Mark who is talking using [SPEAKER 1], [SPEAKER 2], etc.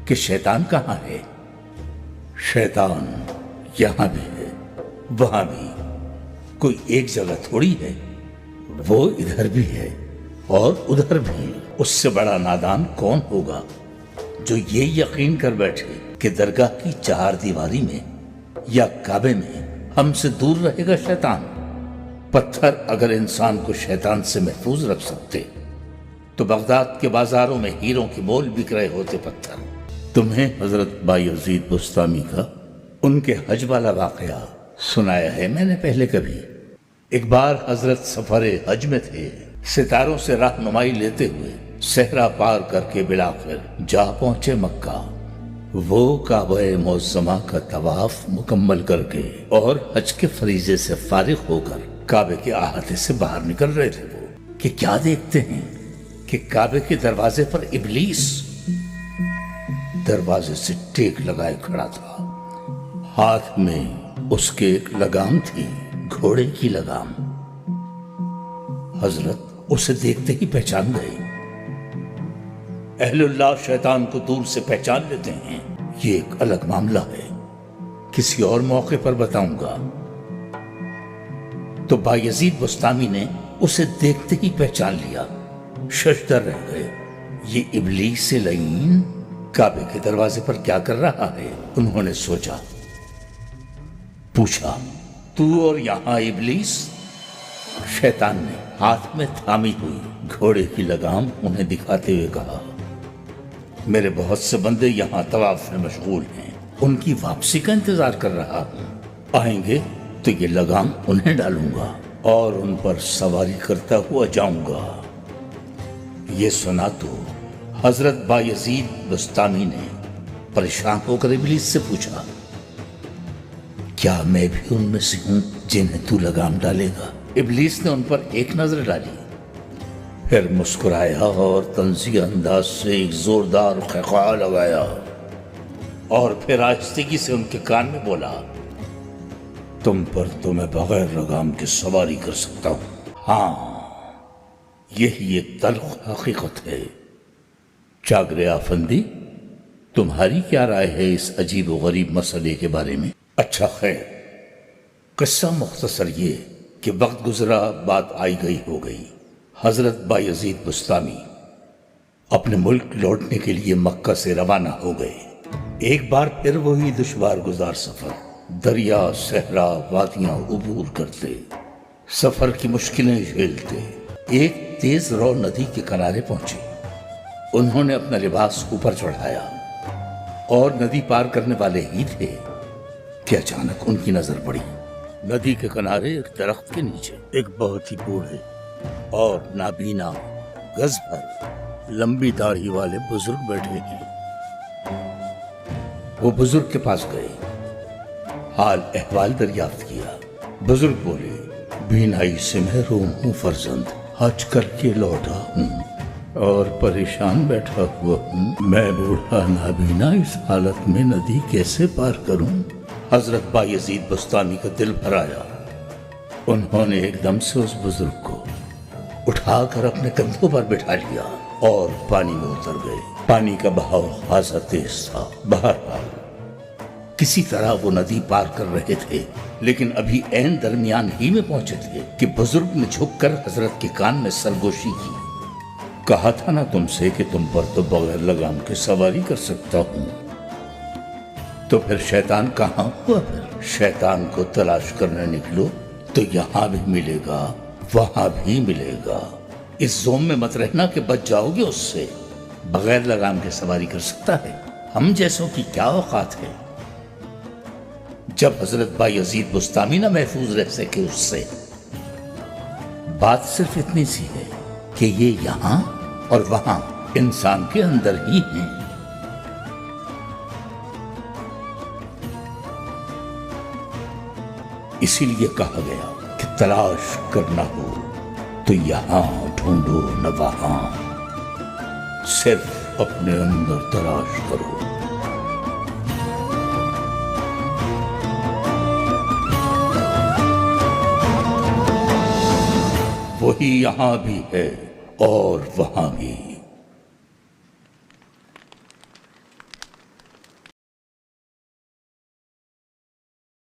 [SPEAKER 1] کہ شیطان کہاں ہے؟ شیطان یہاں بھی ہے، وہاں بھی، کوئی ایک جگہ تھوڑی ہے، وہ ادھر بھی ہے اور ادھر بھی۔ اس سے بڑا نادان کون ہوگا جو یہ یقین کر بیٹھے کہ درگاہ کی چہار دیواری میں یا کعبے میں ہم سے دور رہے گا شیطان۔ پتھر اگر انسان کو شیطان سے محفوظ رکھ سکتے تو بغداد کے بازاروں میں ہیروں کے مول بک رہے ہوتے پتھر۔ تمہیں حضرت بایزید بسطامی کا ان کے حج والا واقعہ سنایا ہے میں نے پہلے کبھی۔ ایک بار حضرت سفر حج میں تھے، ستاروں سے رہنمائی لیتے ہوئے صحرا پار کر کے بلاخر جا پہنچے مکہ۔ وہ کعبہ معظمہ کا طواف مکمل کر کے اور حج کے فریضے سے فارغ ہو کر کعبے کے احاطے سے باہر نکل رہے تھے وہ کہ کیا دیکھتے ہیں کہ کعبے کے دروازے پر ابلیس دروازے سے ٹیک لگائے کھڑا تھا۔ ہاتھ میں اس کے ایک لگام تھی، گھوڑے کی لگام۔ حضرت اسے دیکھتے ہی پہچان گئے۔ اہل اللہ شیطان کو دور سے پہچان لیتے ہیں، یہ ایک الگ معاملہ ہے، کسی اور موقع پر بتاؤں گا۔ تو بایزید بسطامی نے اسے دیکھتے ہی پہچان لیا، ششدر رہ گئے۔ یہ ابلیس لعین کعبے کے دروازے پر کیا کر رہا ہے؟ انہوں نے سوچا، پوچھا، تو اور یہاں ابلیس؟ شیطان نے ہاتھ میں تھامی ہوئی گھوڑے کی لگام انہیں دکھاتے ہوئے کہا، میرے بہت سے بندے یہاں طواف میں مشغول ہیں، ان کی واپسی کا انتظار کر رہا ہوں، آئیں گے تو یہ لگام انہیں ڈالوں گا اور ان پر سواری کرتا ہوا جاؤں گا۔ یہ سنا تو حضرت بایزید بسطامی نے پریشان ہو کر ابلیس سے پوچھا، کیا میں بھی ان میں سے ہوں جنہیں تو لگام ڈالے گا؟ ابلیس نے ان پر ایک نظر ڈالی، پھر مسکرایا اور طنزیہ انداز سے ایک زوردار خیخا لگایا اور پھر آہستگی سے ان کے کان میں بولا، تم پر تو میں بغیر لگام کے سواری کر سکتا ہوں، ہاں یہی ایک تلخ حقیقت ہے۔ چاگرے آفندی، تمہاری کیا رائے ہے اس عجیب و غریب مسئلے کے بارے میں؟ اچھا خیر، قصہ مختصر یہ کہ وقت گزرا، بات آئی گئی ہو گئی۔ حضرت بایزید بسطامی اپنے ملک لوٹنے کے لیے مکہ سے روانہ ہو گئے۔ ایک بار پھر وہی دشوار گزار سفر، دریا، صحرا، وادیاں عبور کرتے، سفر کی مشکلیں جھیلتے، ایک تیز رو ندی کے کنارے پہنچے۔ انہوں نے اپنا لباس اوپر چڑھایا اور ندی پار کرنے والے ہی تھے کہ اچانک ان کی نظر پڑی۔ ندی کے کنارے ایک درخت کے نیچے ایک بہت ہی بوڑھے اور نابینا، گز بھر لمبی داڑھی والے بزرگ بیٹھے ہیں۔ وہ بزرگ کے پاس گئے، حال احوال دریافت کیا۔ بزرگ بولے، بینائی سے محروم ہوں فرزند، حج کر کے لوٹا ہوں اور پریشان بیٹھا ہوا ہوں، میں بوڑھا نابینا اس حالت میں ندی کیسے پار کروں؟ حضرت بایزید بسطامی کا دل بھر آیا۔ انہوں نے ایک دم سے اس بزرگ کو اٹھا کر اپنے کندھوں پر بٹھا لیا اور پانی میں اتر گئے۔ پانی کا بہاؤ خاصا تیز تھا۔ بہرحال کسی طرح وہ ندی پار کر رہے تھے، لیکن ابھی عین درمیان ہی میں پہنچے تھے کہ بزرگ نے جھک کر حضرت کے کان میں سرگوشی کی، کہا تھا نا تم سے کہ تم پر تو بغیر لگام کے سواری کر سکتا ہوں، تو پھر شیطان کہاں ہوا؟ پھر شیطان کو تلاش کرنے نکلو تو یہاں بھی ملے گا، وہاں بھی ملے گا۔ اس زوم میں مت رہنا کہ بچ جاؤ گے اس سے، بغیر لگام کے سواری کر سکتا ہے، ہم جیسوں کی کیا اوقات ہے۔ جب حضرت بایزید بسطامی نہ محفوظ رہ سکے اس سے، بات صرف اتنی سی ہے کہ یہ یہاں اور وہاں انسان کے اندر ہی ہیں۔ اسی لیے کہا گیا کہ تلاش کرنا ہو تو یہاں ڈھونڈو نہ وہاں، صرف اپنے اندر تلاش کرو۔ وہی یہاں بھی ہے اور وہاں بھی۔